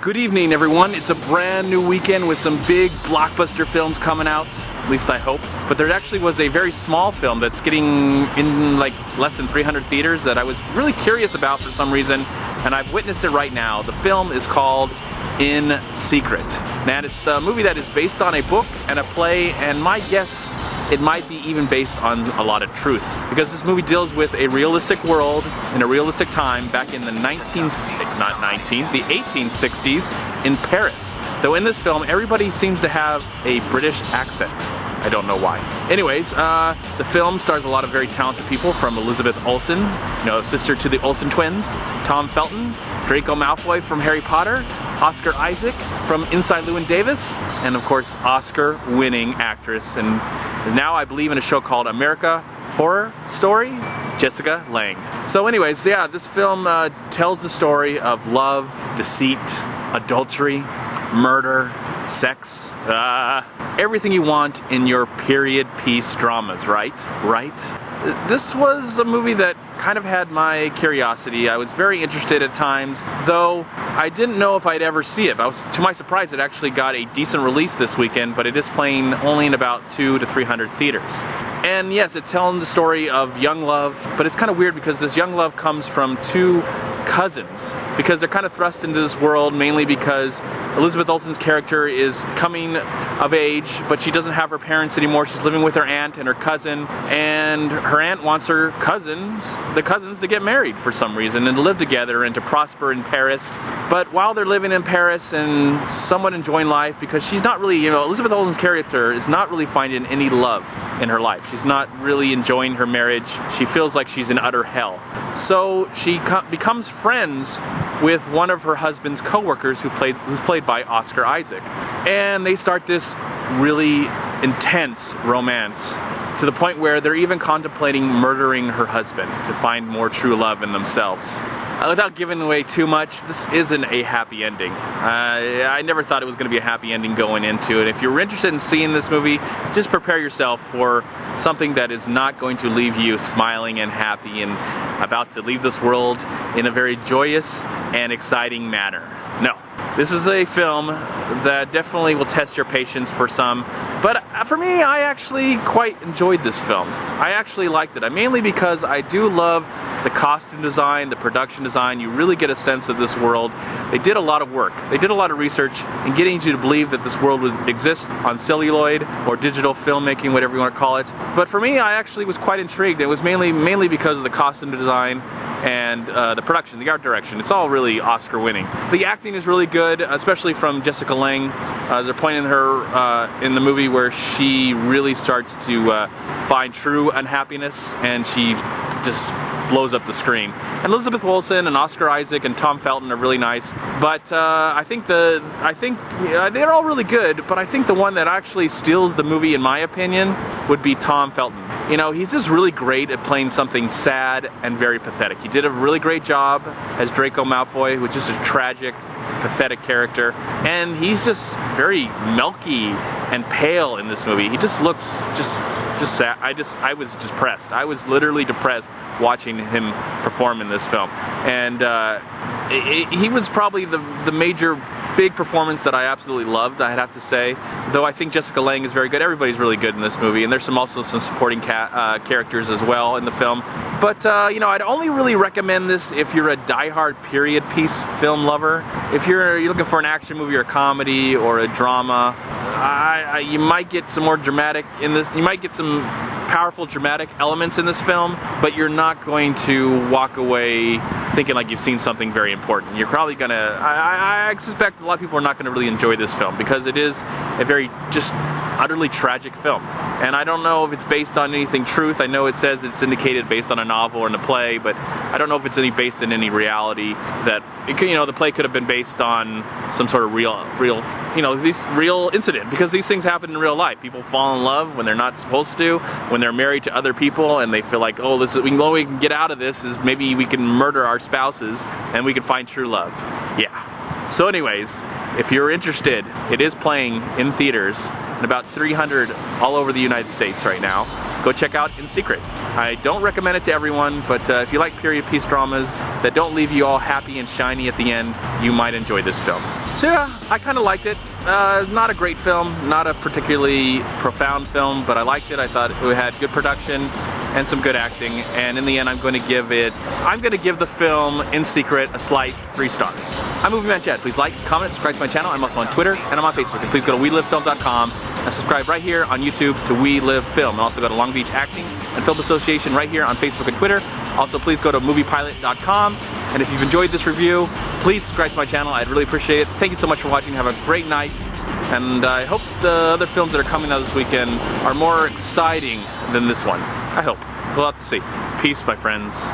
Good evening, everyone. It's a brand new weekend with some big blockbuster films coming out, at least I hope. But there actually was a very small film that's getting in like less than 300 theaters that I was really curious about for some reason, and I've witnessed it right now. The film is called In Secret. And it's a movie that is based on a book and a play, and my guess, it might be even based on a lot of truth. Because this movie deals with a realistic world in a realistic time back in the 1860s in Paris. Though in this film, everybody seems to have a British accent. I don't know why. Anyways, the film stars a lot of very talented people, from Elizabeth Olsen, sister to the Olsen twins, Tom Felton, Draco Malfoy from Harry Potter, Oscar Isaac from Inside Llewyn Davis, and of course, Oscar-winning actress, and now I believe in a show called American Horror Story, Jessica Lange. So anyways, yeah, this film tells the story of love, deceit, adultery, murder, sex, everything you want in your period piece dramas, right? This was a movie that kind of had my curiosity. I was very interested at times, though I didn't know if I'd ever see it. To my surprise, it actually got a decent release this weekend, but it is playing only in about 200 to 300 theaters. And yes, it's telling the story of young love, but it's kind of weird because this young love comes from two cousins, because they're kind of thrust into this world mainly because Elizabeth Olsen's character is coming of age, but she doesn't have her parents anymore. She's living with her aunt and her cousin, and her aunt wants the cousins to get married for some reason and to live together and to prosper in Paris. But while they're living in Paris and somewhat enjoying life, because she's not really, Elizabeth Olsen's character is not really finding any love in her life. She's not really enjoying her marriage. She feels like she's in utter hell. So she becomes friends with one of her husband's co-workers who's played by Oscar Isaac. And they start this really intense romance, to the point where they're even contemplating murdering her husband to find more true love in themselves. Without giving away too much, this isn't a happy ending. I never thought it was going to be a happy ending going into it. If you're interested in seeing this movie, just prepare yourself for something that is not going to leave you smiling and happy and about to leave this world in a very joyous and exciting manner. No. This is a film that definitely will test your patience for some, but for me, I actually quite enjoyed this film. I actually liked it, mainly because I do love the costume design, the production design. You really get a sense of this world. They did a lot of work. They did a lot of research in getting you to believe that this world would exist on celluloid or digital filmmaking, whatever you want to call it. But for me, I actually was quite intrigued. It was mainly because of the costume design and the production, the art direction. It's all really Oscar-winning. The acting is really good, especially from Jessica Lange. There's a point in her in the movie where she really starts to find true unhappiness, and she just blows up the screen. And Elizabeth Olsen and Oscar Isaac and Tom Felton are really nice, but I think they're all really good. But I think the one that actually steals the movie, in my opinion, would be Tom Felton. He's just really great at playing something sad and very pathetic. He did a really great job as Draco Malfoy, who's just a tragic, pathetic character, and he's just very milky and pale in this movie. He just looks just sad. I was depressed. I was literally depressed watching him perform in this film, and he was probably the major big performance that I absolutely loved, I'd have to say. Though I think Jessica Lange is very good. Everybody's really good in this movie, and there's also some supporting characters as well in the film. But I'd only really recommend this if you're a diehard period piece film lover. If you're looking for an action movie or a comedy or a drama, you might get some more dramatic in this. You might get some powerful dramatic elements in this film, but you're not going to walk away thinking like you've seen something very important. You're probably gonna, I suspect a lot of people are not gonna really enjoy this film because it is a very just utterly tragic film. And I don't know if it's based on anything truth. I know it says it's indicated based on a novel or in a play, but I don't know if it's based in any reality. That the play could have been based on some sort of real incident, because these things happen in real life. People fall in love when they're not supposed to, when they're married to other people, and they feel like, oh, the only way we can get out of this is maybe we can murder our spouses and we can find true love. Yeah. So anyways, if you're interested, it is playing in theaters in about 300 all over the United States right now. go check out In Secret. I don't recommend it to everyone, but if you like period piece dramas that don't leave you all happy and shiny at the end, you might enjoy this film. So yeah, I kind of liked it. Not a great film, not a particularly profound film, but I liked it. I thought it had good production and some good acting, and in the end I'm going to give the film In Secret a slight 3 stars. I'm MovieManCHAD. Please like, comment, subscribe to my channel. I'm also on Twitter and I'm on Facebook. And please go to WeLiveFilm.com and subscribe right here on YouTube to We Live Film. And also go to Long Beach Acting and Film Association right here on Facebook and Twitter. Also, please go to MoviePilot.com. And if you've enjoyed this review, please subscribe to my channel. I'd really appreciate it. Thank you so much for watching. Have a great night. And I hope the other films that are coming out this weekend are more exciting than this one. I hope. We'll have to see. Peace, my friends.